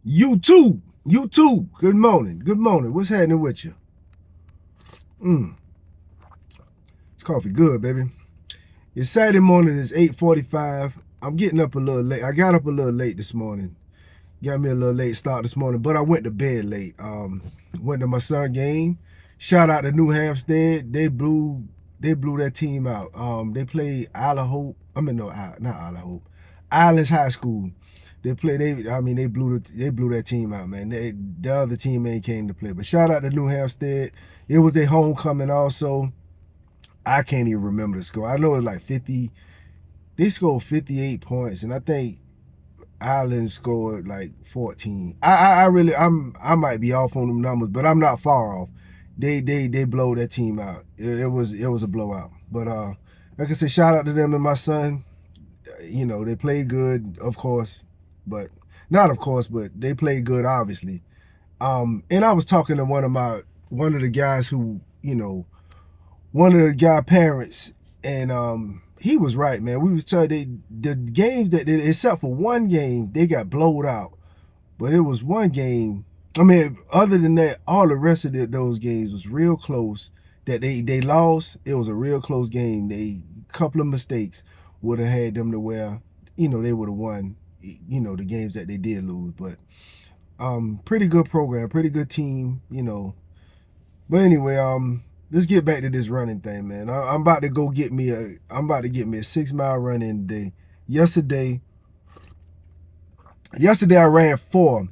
You too. You too. Good morning. Good morning. What's happening with you? Mm, it's coffee good, baby. It's Saturday morning. It's 8:45. I'm getting up a little late. I got up a little late this morning. Got me a little late start this morning, but I went to bed late. Went to my son game. Shout out to New Hampstead. They blew that team out. They played Isla Hope. I mean no, not Isla Hope. Islands High School. They blew that team out, man. The other team ain't came to play. But shout out to New Hampstead. It was their homecoming also. I can't even remember the score. I know it was like 50. They scored 58 points, and I think Ireland scored like 14. I might be off on them numbers, but I'm not far off. They blow that team out. It was a blowout. But like I said, shout out to them and my son. They played good, of course, but not of course, but they played good, obviously. And I was talking to one of the guys who, one of the guy parents, and he was right, man. We was telling the games except for one game, they got blowed out. But it was one game. I mean, other than that, all the rest of those games was real close. That they lost. It was a real close game. They couple of mistakes would have had them to where, they would have won. The games that they did lose. But pretty good program, pretty good team. But anyway, let's get back to this running thing, man. I'm about to go get me a. I'm about to get me a 6 mile run in today. Yesterday, yesterday I ran 4.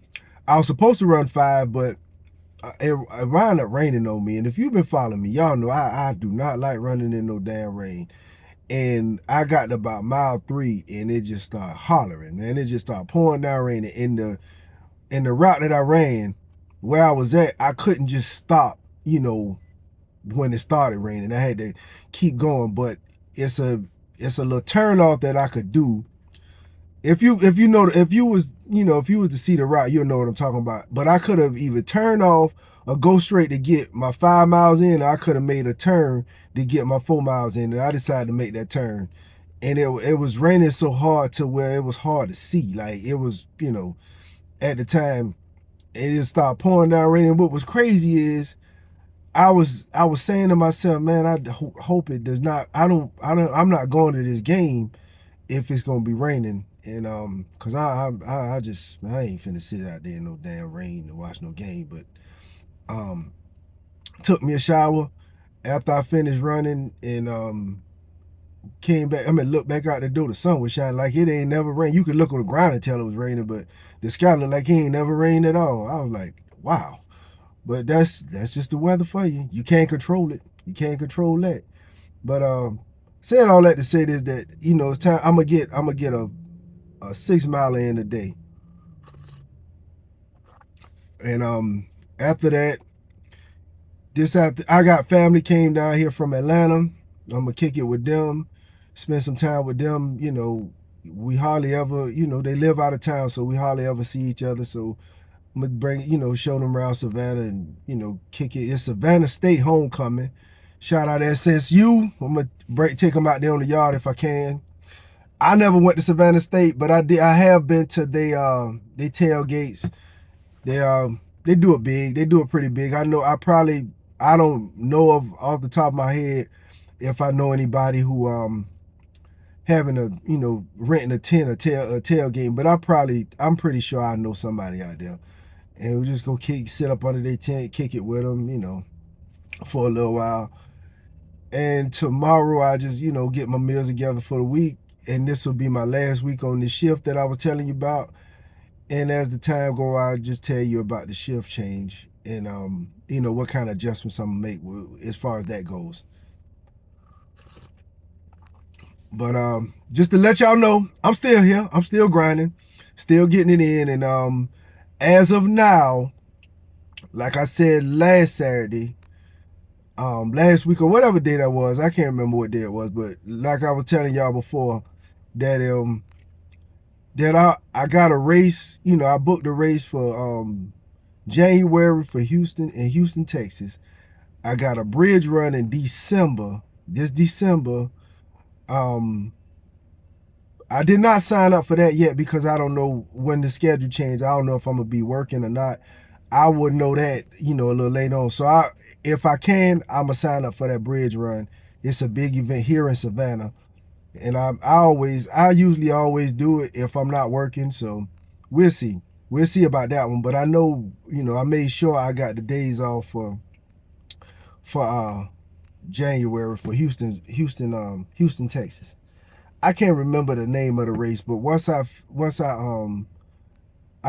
I was supposed to run 5, but it wound up raining on me. And if you've been following me, y'all know I do not like running in no damn rain. And I got to about mile 3, and it just started hollering, man. It just started pouring down raining. In the route that I ran, where I was at, I couldn't just stop. When it started raining, I had to keep going. But it's a it's a little turn off that I could do. If you was to see the route, you'll know what I'm talking about. But I could have either turned off or go straight to get my 5 miles in, or I could have made a turn to get my 4 miles in. And I decided to make that turn. And it was raining so hard to where it was hard to see. Like it was, at the time, it just started pouring down raining. What was crazy is I was saying to myself, man, I hope it does not. I'm not going to this game if it's gonna be raining. And cause I ain't finna sit out there in no damn rain to watch no game. But um, took me a shower after I finished running, and came back. I mean, look back out the door. The sun was shining like it ain't never rained. You could look on the ground and tell it was raining, but the sky looked like it ain't never rained at all. I was like, wow. But that's just the weather for you. You can't control it. You can't control that. But saying all that to say this, that it's time. I'm gonna get a 6 mile in a day. And after that, this after I got family came down here from Atlanta. I'm gonna kick it with them, spend some time with them. We hardly ever, they live out of town, so we hardly ever see each other. So I'm gonna bring, show them around Savannah and kick it. It's Savannah State homecoming. Shout out SSU. I'm gonna take them out there on the yard if I can. I never went to Savannah State, but I did. I have been to they tailgates. They do it big. They do it pretty big. I don't know of off the top of my head if I know anybody who having a renting a tent or a tailgate, but I'm pretty sure I know somebody out there, and we just go sit up under their tent, kick it with them, for a little while. And tomorrow I just get my meals together for the week, and this will be my last week on this shift that I was telling you about. And as the time go, I'll just tell you about the shift change and what kind of adjustments I'm gonna make as far as that goes. But just to let y'all know, I'm still here. I'm still grinding, still getting it in. And as of now, like I said last Saturday, last week or whatever day that was, I can't remember what day it was, but like I was telling y'all before, that I got a race. I booked a race for January for Houston in Houston, Texas. I got a bridge run in December. This December, um, I did not sign up for that yet because I don't know when the schedule changed. I don't know if I'm gonna be working or not. I would know that, you know, a little later on. So if I can, I'm gonna sign up for that bridge run. It's a big event here in Savannah, and I usually always do it if I'm not working. So we'll see. We'll see about that one. But I know, you know, I made sure I got the days off for January for Houston, Texas. I can't remember the name of the race, but once I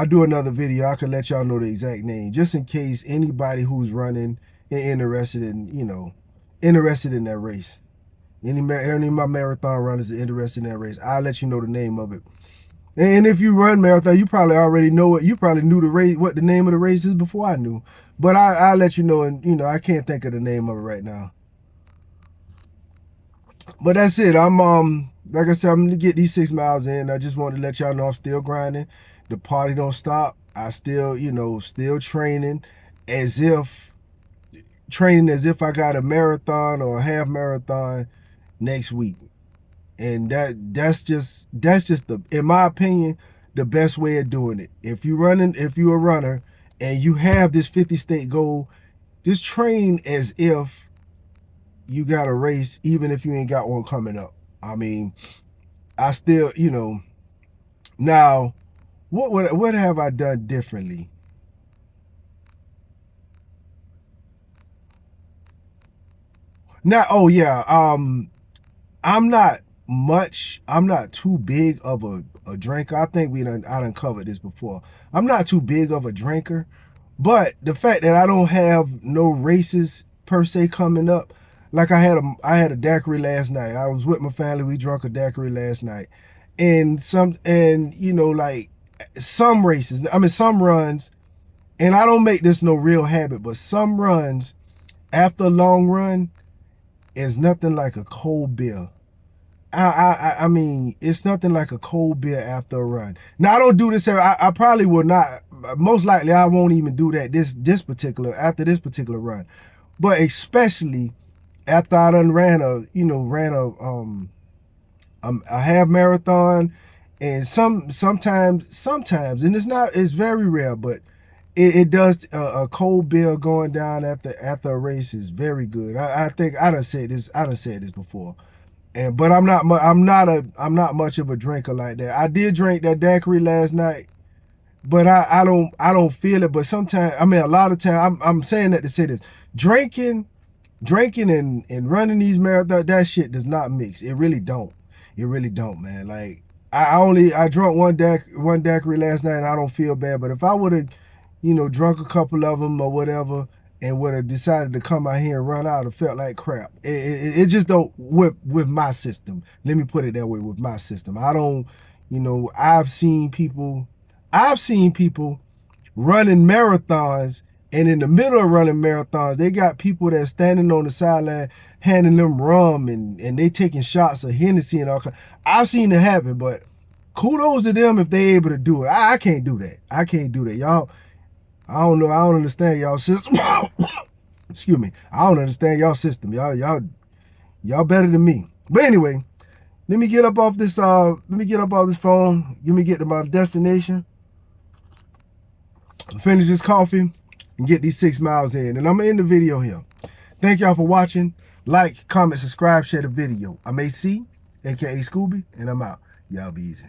do another video, I can let y'all know the exact name, just in case anybody who's running and interested in, you know, interested in that race. Any of my marathon runners are interested in that race, I'll let you know the name of it. And if you run marathon, you probably already know it. You probably knew the race, what the name of the race is before I knew. But I'll let you know, and you know, I can't think of the name of it right now. But that's it. I'm like I said, I'm gonna get these 6 miles in. I just wanted to let y'all know I'm still grinding. The party don't stop. I still, you know, still as if training as if I got a marathon or a half marathon next week. And that's just the, in my opinion, the best way of doing it. If you're a runner and you have this 50 state goal, just train as if you got a race, even if you ain't got one coming up. I mean, I still, you know, now what have I done differently? Now, oh yeah, I'm not too big of a drinker. I think I done covered this before. I'm not too big of a drinker, but the fact that I don't have no races per se coming up, like I had a daiquiri last night. I was with my family. We drunk a daiquiri last night, and you know, like some races. I mean, some runs, and I don't make this no real habit, but some runs after a long run is nothing like a cold beer. I mean, it's nothing like a cold beer after a run. Now I don't do this. I probably will not. Most likely, I won't even do that after this particular run. But especially after I done ran a half marathon, and sometimes, and it's very rare, but it does a cold beer going down after a race is very good. I think I done said this before. And but I'm not much of a drinker like that. I did drink that daiquiri last night, but I don't feel it. But sometimes, I mean, a lot of time, I'm saying that to say this: drinking and running these marathons, that shit does not mix. It really don't. It really don't, man. Like I drunk one daiquiri last night, and I don't feel bad. But if I would have, you know, drunk a couple of them or whatever, and would have decided to come out here and run out, it felt like crap. It just don't with my system. Let me put it that way. With my system, I don't. You know, I've seen people running marathons, and in the middle of running marathons, they got people that standing on the sideline handing them rum, and they taking shots of Hennessy and all kinds. I've seen it happen, but kudos to them if they able to do it. I can't do that. I can't do that. Y'all, I don't know. I don't understand y'all system. Excuse me. I don't understand y'all system. Y'all better than me. But anyway, let me get up off this phone. Let me get to my destination, finish this coffee, and get these 6 miles in. And I'm gonna end the video here. Thank y'all for watching. Like, comment, subscribe, share the video. I'm a.k.a. Scooby, and I'm out. Y'all be easy.